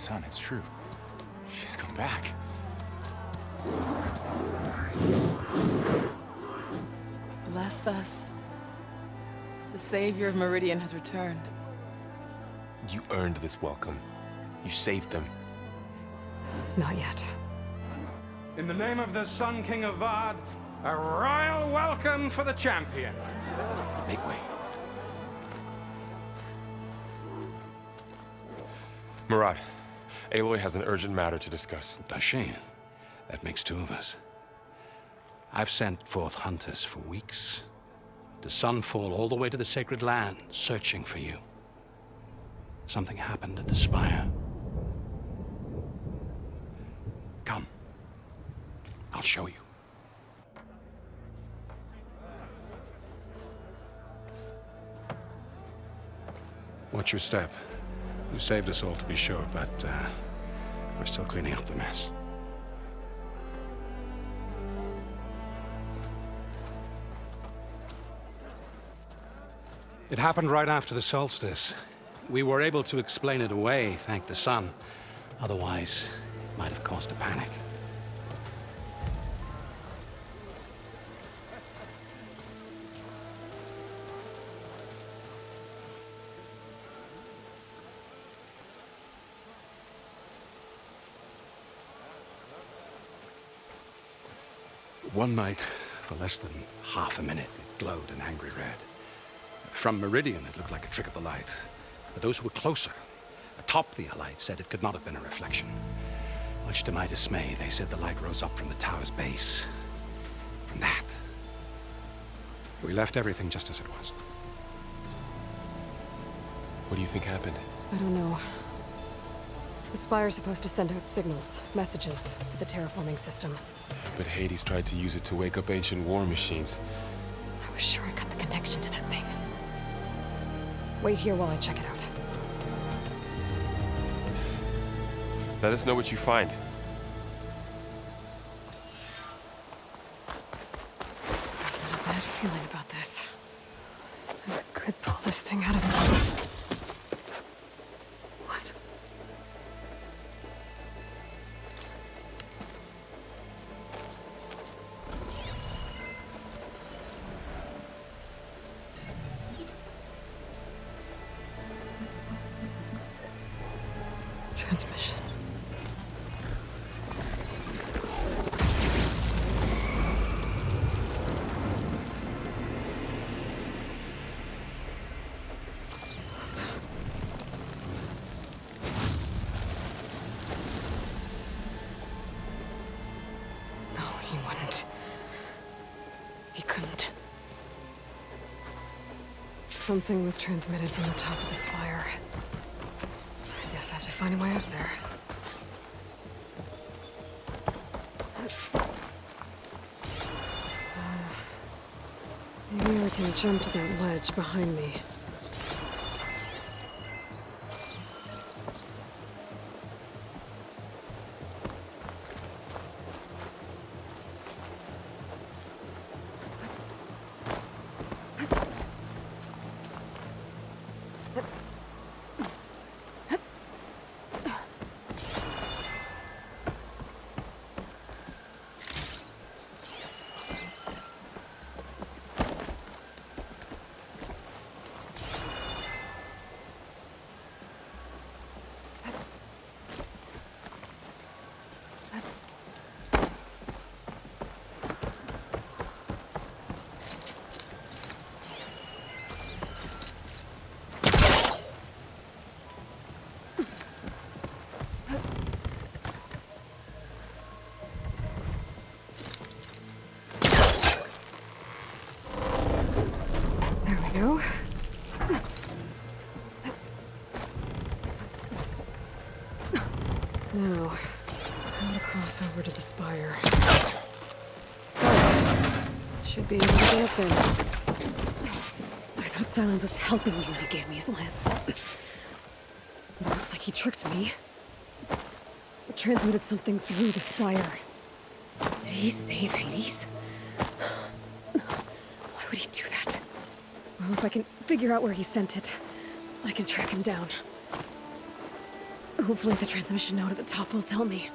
Son, it's true. She's come back. Bless us. The Savior of Meridian has returned. You earned this welcome. You saved them. Not yet. In the name of the Sun King of Vard, a royal welcome for the champion. Make way. Murad, Aloy has an urgent matter to discuss. Dashane, that makes two of us. I've sent forth hunters for weeks, to Sunfall all the way to the Sacred Land, searching for you. Something happened at the Spire. Come. I'll show you. Watch your step. You saved us all, to be sure, but we're still cleaning up the mess. It happened right after the solstice. We were able to explain it away, thank the sun. Otherwise, it might have caused a panic. One night, for less than half a minute, it glowed an angry red. From Meridian, it looked like a trick of the light. But those who were closer, atop the light, said it could not have been a reflection. Much to my dismay, they said the light rose up from the tower's base. From that, we left everything just as it was. What do you think happened? I don't know. The Spire's supposed to send out signals, messages, for the terraforming system. But Hades tried to use it to wake up ancient war machines. I was sure I got the connection to that thing. Wait here while I check it out. Let us know what you find. I've got a bad feeling about this. I could pull this thing out of me. What? Transmission. No, he wouldn't. He couldn't. Something was transmitted from the top of the spire. I guess I have to find a way up there. Maybe I can jump to that ledge behind me. Go. Now, how to cross over to the spire. Should be able to get up there. I thought Silence was helping me when he gave me his lance. But it looks like he tricked me. It transmitted something through the spire. Did he save Hades? Why would he do that? Well, if I can figure out where he sent it, I can track him down. Who Hopefully the transmission node at the top will tell me.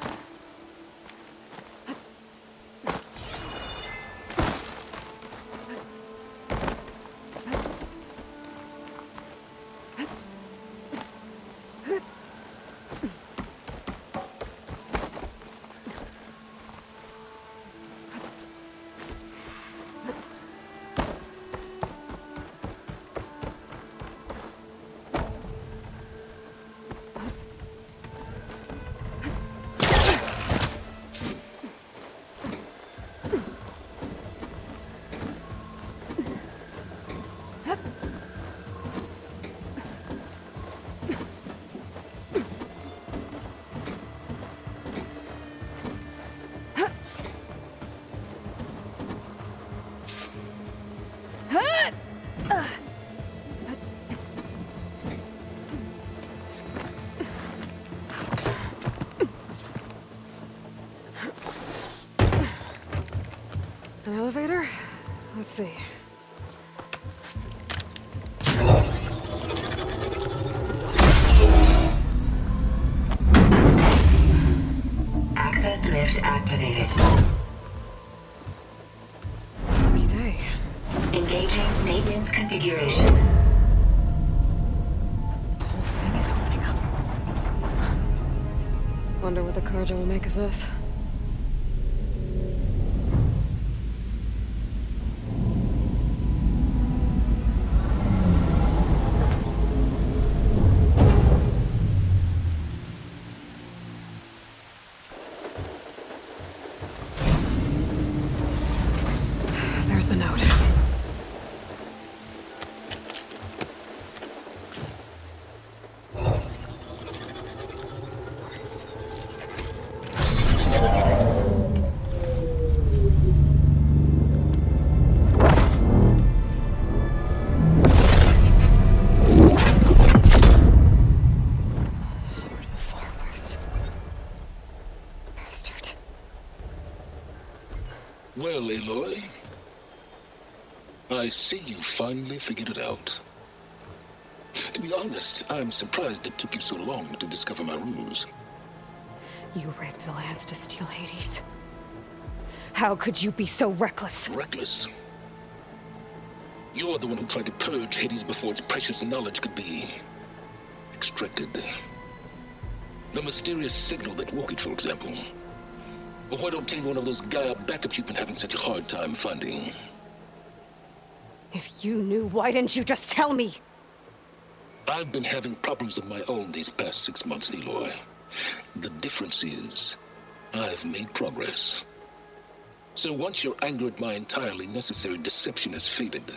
An elevator? Let's see. Access lift activated. Lucky day. Engaging maintenance configuration. The whole thing is opening up. Wonder what the Carja will make of this. There's the note. Sword of the Forest. Bastard. Well, Aloy, I see you finally figured it out. To be honest, I'm surprised it took you so long to discover my ruse. You rigged the Lance to steal Hades. How could you be so reckless? Reckless. You're the one who tried to purge Hades before its precious knowledge could be extracted. The mysterious signal that woke it, for example. Or why to obtain one of those Gaia backups you've been having such a hard time finding. If you knew, why didn't you just tell me? I've been having problems of my own these past 6 months, Aloy. The difference is, I've made progress. So once your anger at my entirely necessary deception has faded,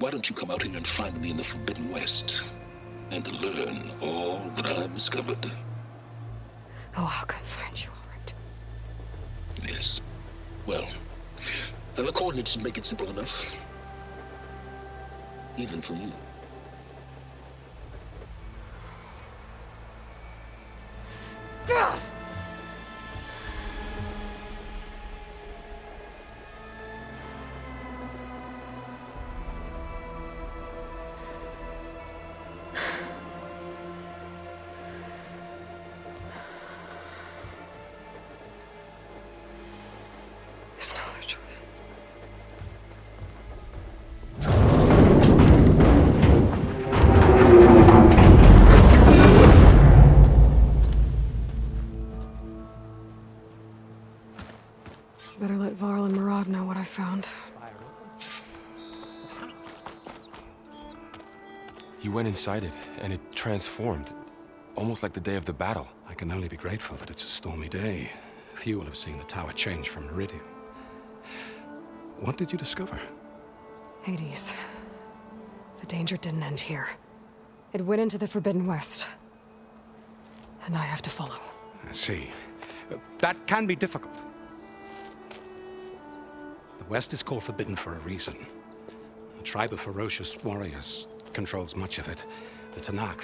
why don't you come out here and find me in the Forbidden West, and learn all that I've discovered? Oh, I'll come find you, all right. Yes. Well, the coordinates should make it simple enough. Even for you. Gah! There's no other choice. Better let Varl and Murad know what I found. You went inside it, and it transformed. Almost like the day of the battle. I can only be grateful that it's a stormy day. Few will have seen the tower change from Meridian. What did you discover? Hades. The danger didn't end here. It went into the Forbidden West. And I have to follow. I see. That can be difficult. The West is called Forbidden for a reason. A tribe of ferocious warriors controls much of it, the Tanakh,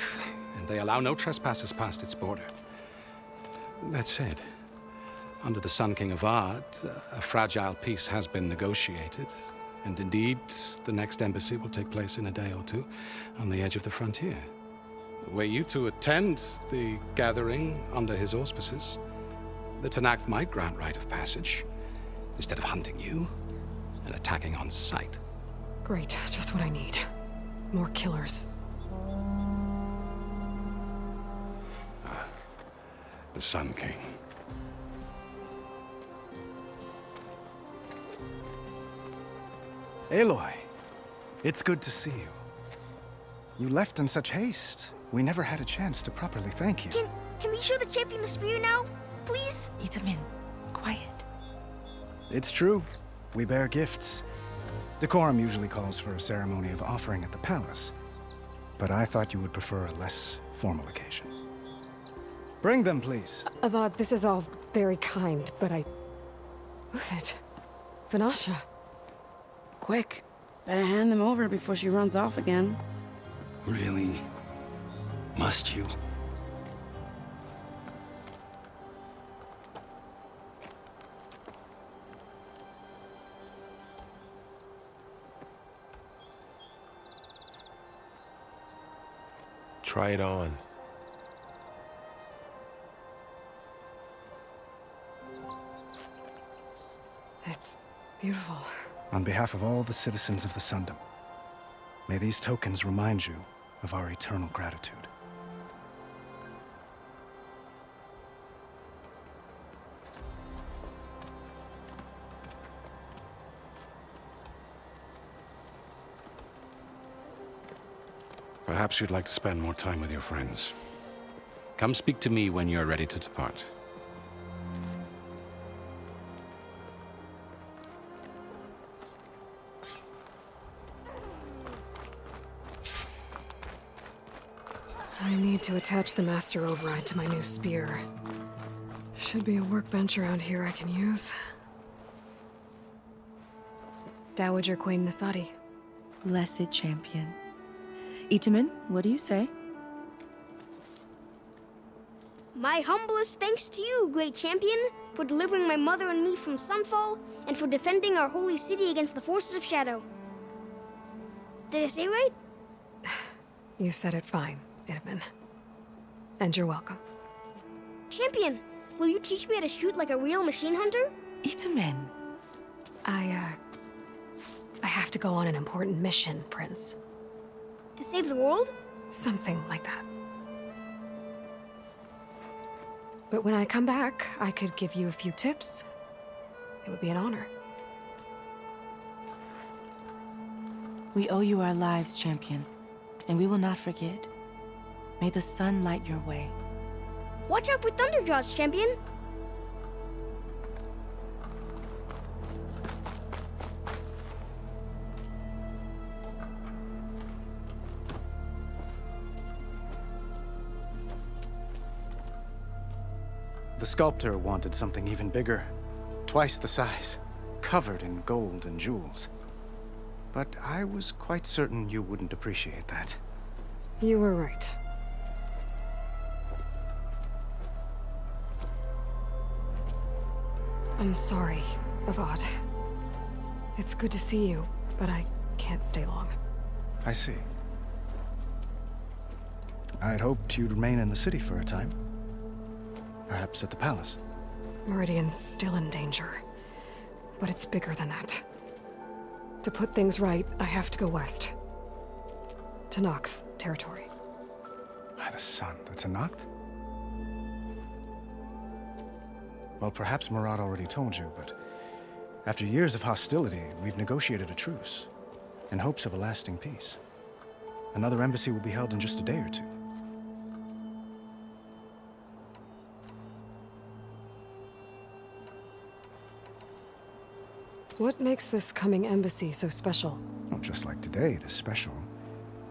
and they allow no trespassers past its border. That said, under the Sun King of Ard, a fragile peace has been negotiated, and indeed, the next embassy will take place in a day or two on the edge of the frontier. were you to attend the gathering under his auspices, the Tanakh might grant rite of passage, instead of hunting you and attacking on sight. Great, just what I need. More killers. The Sun King. Aloy, it's good to see you. You left in such haste. We never had a chance to properly thank you. Can we show the champion the spear now? Please? Itamin, quiet. It's true. We bear gifts. Decorum usually calls for a ceremony of offering at the palace, but I thought you would prefer a less formal occasion. Bring them, please. Avad, this is all very kind, but Who's it? Vanasha. Quick. Better hand them over before she runs off again. Really? Must you? Try it on. It's beautiful. On behalf of all the citizens of the Sundom, may these tokens remind you of our eternal gratitude. Perhaps you'd like to spend more time with your friends. Come speak to me when you're ready to depart. I need to attach the Master Override to my new spear. Should be a workbench around here I can use. Dowager Queen Nasadi. Blessed champion. Itamin, what do you say? My humblest thanks to you, great champion, for delivering my mother and me from Sunfall, and for defending our holy city against the forces of Shadow. Did I say right? You said it fine, Itamin. And you're welcome. Champion, will you teach me how to shoot like a real machine hunter? Itamin. I have to go on an important mission, Prince. To save the world? Something like that. But when I come back, I could give you a few tips. It would be an honor. We owe you our lives, champion, and we will not forget. May the sun light your way. Watch out for Thunderjaws, champion! The sculptor wanted something even bigger, twice the size, covered in gold and jewels. But I was quite certain you wouldn't appreciate that. You were right. I'm sorry, Avad. It's good to see you, but I can't stay long. I see. I'd hoped you'd remain in the city for a time. Perhaps at the palace. Meridian's still in danger, but it's bigger than that. To put things right, I have to go west. To Nox territory. By the sun, that's a Noct? Well, perhaps Murad already told you, but after years of hostility, we've negotiated a truce, in hopes of a lasting peace. Another embassy will be held in just a day or two. What makes this coming embassy so special? Well, just like today, it is special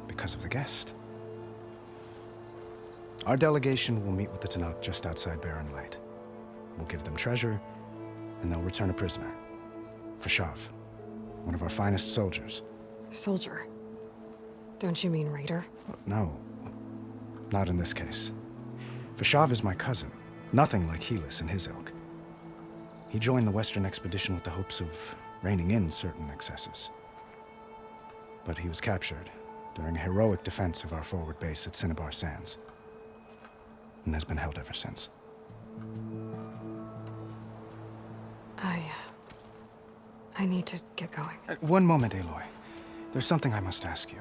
because of the guest. Our delegation will meet with the Tanakh just outside Barren Light. We'll give them treasure, and they'll return a prisoner. Fashav, one of our finest soldiers. Soldier? Don't you mean raider? No, not in this case. Fashav is my cousin, nothing like Helis and his ilk. He joined the Western expedition with the hopes of reining in certain excesses. But he was captured during a heroic defense of our forward base at Cinnabar Sands, and has been held ever since. I need to get going. One moment, Aloy. There's something I must ask you.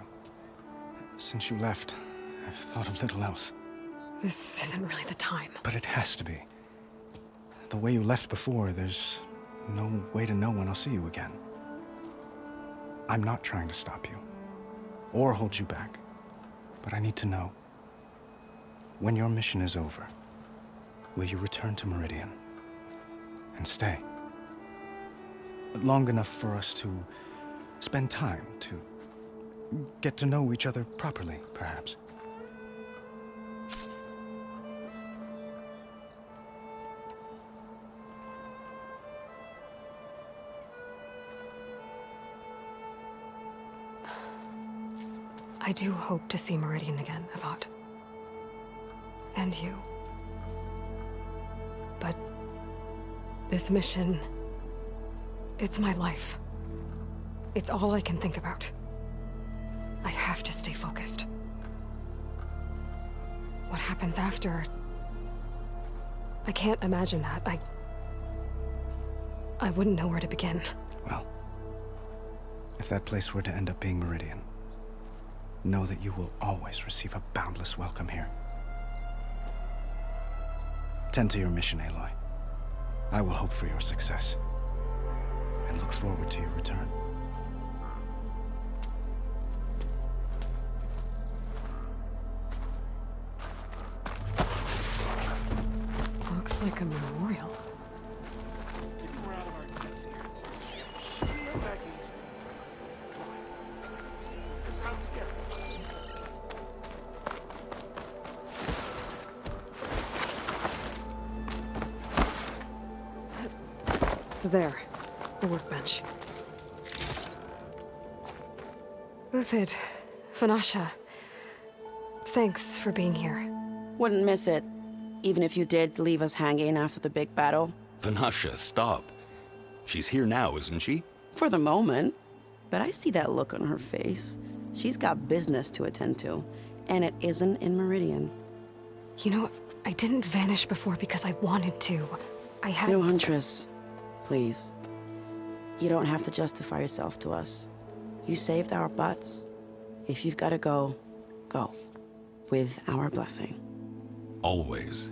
Since you left, I've thought of little else. This isn't really the time. But it has to be. The way you left before, there's no way to know when I'll see you again. I'm not trying to stop you, or hold you back. But I need to know, when your mission is over, will you return to Meridian and stay? Long enough for us to spend time, to get to know each other properly, perhaps. I do hope to see Meridian again, Avad. And you. But this mission, it's my life. It's all I can think about. I have to stay focused. What happens after? I can't imagine that. I wouldn't know where to begin. Well, if that place were to end up being Meridian, know that you will always receive a boundless welcome here. Tend to your mission, Aloy. I will hope for your success, and look forward to your return. Looks like a memorial. There, the workbench. Uthid, Vanasha, thanks for being here. Wouldn't miss it, even if you did leave us hanging after the big battle. Vanasha, stop. She's here now, isn't she? For the moment. But I see that look on her face. She's got business to attend to, and it isn't in Meridian. You know, I didn't vanish before because I wanted to. I had... No, Huntress. Please. You don't have to justify yourself to us. You saved our butts. If you've got to go, go. With our blessing. Always.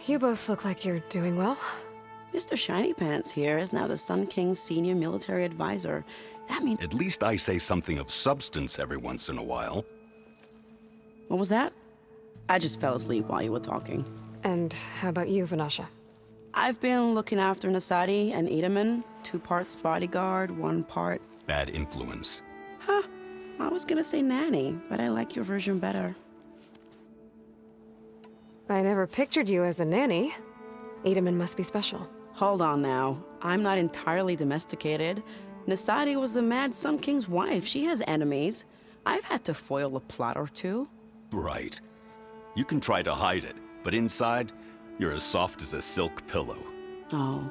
You both look like you're doing well. Mr. Shiny Pants here is now the Sun King's senior military advisor. That means... At least I say something of substance every once in a while. What was that? I just fell asleep while you were talking. And how about you, Vanasha? I've been looking after Nasadi and Edaman. 2 parts bodyguard, 1 part... Bad influence. Huh. I was gonna say nanny, but I like your version better. I never pictured you as a nanny. Edaman must be special. Hold on now. I'm not entirely domesticated. Nasadi was the Mad Sun King's wife. She has enemies. I've had to foil a plot or 2. Right. You can try to hide it, but inside, you're as soft as a silk pillow. Oh,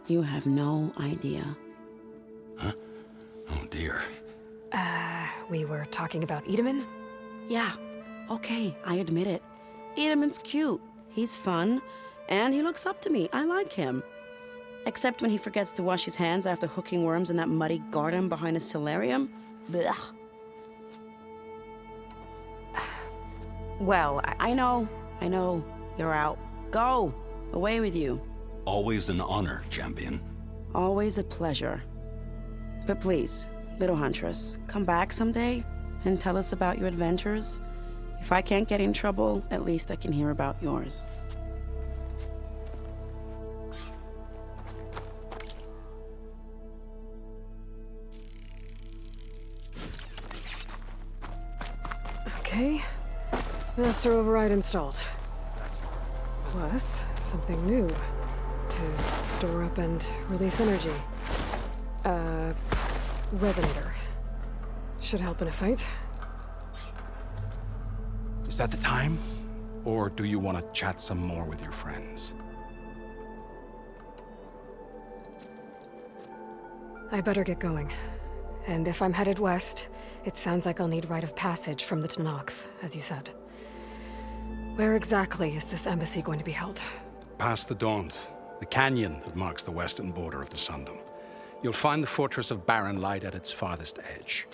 you have no idea. Huh? Oh dear. We were talking about Edaman? Yeah, okay, I admit it. Edaman's cute. He's fun, and he looks up to me. I like him. Except when he forgets to wash his hands after hooking worms in that muddy garden behind a solarium. Blech. Well, I know. You're out. Go! Away with you. Always an honor, champion. Always a pleasure. But please, little Huntress, come back someday and tell us about your adventures. If I can't get in trouble, at least I can hear about yours. Okay. Master override installed. Plus, something new. To store up and release energy. Resonator. Should help in a fight. Is that the time? Or do you want to chat some more with your friends? I better get going. And if I'm headed west, it sounds like I'll need rite of passage from the Tenakth, as you said. Where exactly is this embassy going to be held? Past the Daunt, the canyon that marks the western border of the Sundom. You'll find the fortress of Barren Light at its farthest edge.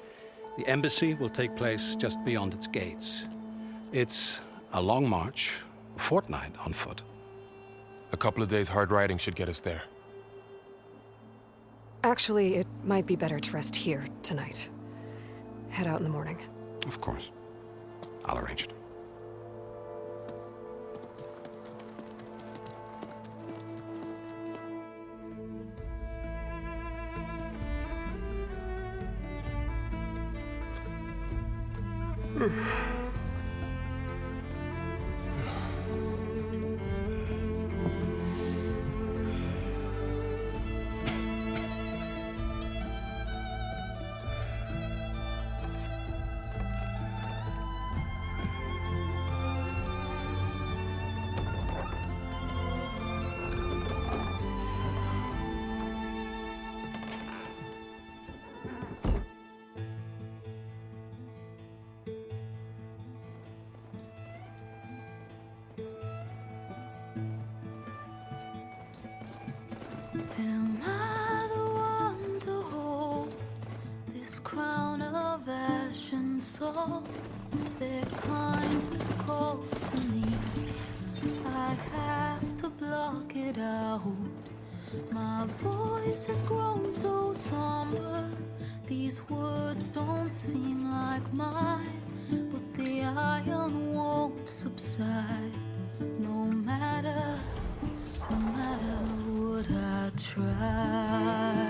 The embassy will take place just beyond its gates. It's a long march, a fortnight on foot. A couple of days hard riding should get us there. Actually, it might be better to rest here tonight. Head out in the morning. Of course. I'll arrange it. Am I the one to hold this crown of ash and salt that kindness calls to me? I have to block it out. My voice has grown so somber. These words don't seem like mine, but the iron won't subside. No matter what I try.